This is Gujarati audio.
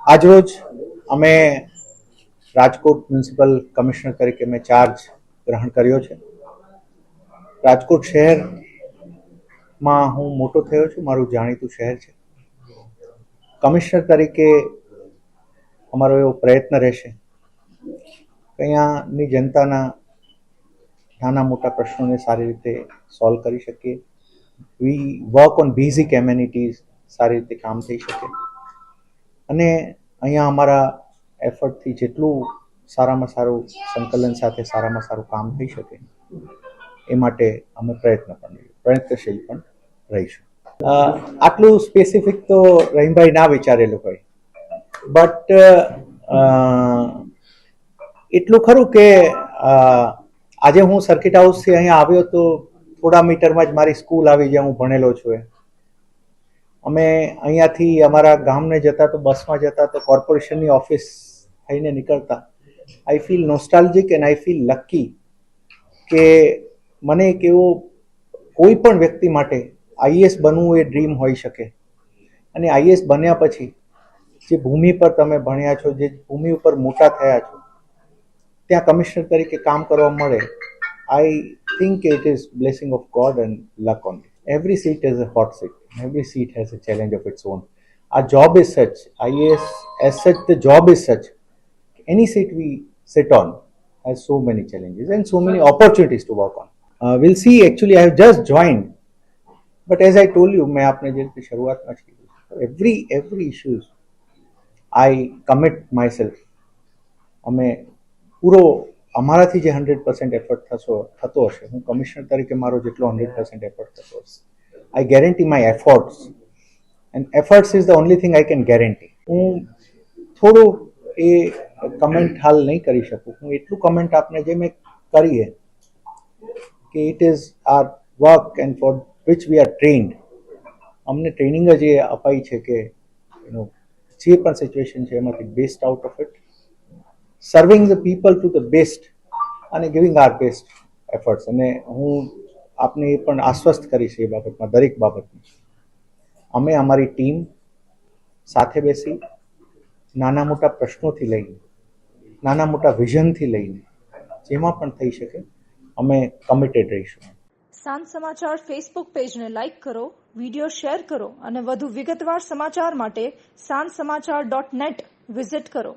આજરોજ અમે રાજકોટ મ્યુનિસિપલ કમિશનર તરીકે મેં ચાર્જ ગ્રહણ કર્યો છે. રાજકોટ શહેરમાં હું મોટો થયો છું, મારું જાણીતું શહેર છે. કમિશનર તરીકે અમારો એવો પ્રયત્ન રહેશે કે અહીંયાની જનતાના નાના મોટા પ્રશ્નોને સારી રીતે સોલ્વ કરી શકીએ. વી વર્ક ઓન બેઝિક એમ્યુનિટીઝ, સારી રીતે કામ થઈ શકે અને અહીંયા અમારા એફર્ટથી જેટલું સારામાં સારું સંકલન સાથે સારામાં સારું કામ થઈ શકે એ માટે અમે પ્રયત્નશીલ પણ રહીશું. આટલું સ્પેસિફિક તો રહીમભાઈ ના વિચારેલું હોય, બટ એટલું ખરું કે આજે હું સર્કિટ હાઉસથી અહીંયા આવ્યો તો થોડા મીટરમાં જ મારી સ્કૂલ આવી જ્યાં હું ભણેલો છું. અમે અહીંયાથી અમારા ગામને જતા તો બસમાં જતા તો કોર્પોરેશનની ઓફિસ થઈને નીકળતા. I feel nostalgic and I feel lucky કે મને એક એવો કોઈ પણ વ્યક્તિ માટે આઈએએસ બનવું એ ડ્રીમ હોઈ શકે અને આઈએએસ બન્યા પછી જે ભૂમિ પર તમે ભણ્યા છો, જે ભૂમિ ઉપર મોટા થયા છો, ત્યાં કમિશનર તરીકે કામ કરવા મળે. I think it is blessing of God and luck only. Every seat is a hot seat. Every seat has a challenge of its own. Our job is such, IAS as such, the job is such. Any seat we sit on has so many challenges and so many opportunities to work on. We'll see. Actually, I have just joined, but as I told you, मैं आपने जैसे शुरुआत में की, every issues I commit myself. અમે પૂરો અમારાથી જે 100% એફર્ટ થતો હશે, હું કમિશનર તરીકે મારો જેટલો 100% એફર્ટ થતો હશે, આઈ guarantee my efforts and efforts is the only thing I can guarantee. હું થોડું એ કમેન્ટ હાલ નહીં કરી શકું. હું એટલું કમેન્ટ આપને જે મેં કરી છે કે it is are work and for which we are trained. અમને ટ્રેનિંગ જ એ અપાઈ છે કે જે પણ સિચ્યુએશન છે એમાંથી best out of it, serving the people to the best અને ગિવિંગ આર બેસ્ટ એફર્ટ્સ. અને હું આપને એ પણ આશ્વસ્ત કરીશ એ બાબતમાં, દરેક બાબતમાં અમે અમારી ટીમ સાથે બેસી નાના મોટા પ્રશ્નોથી લઈને, નાના મોટા વિઝનથી લઈને જેમાં પણ થઈ શકે અમે કમિટેડ રહીશું. સાંજ સમાચાર ફેસબુક પેજને લાઇક કરો, વિડીયો શેર કરો અને વધુ વિગતવાર સમાચાર માટે sanssamachar.net વિઝિટ કરો.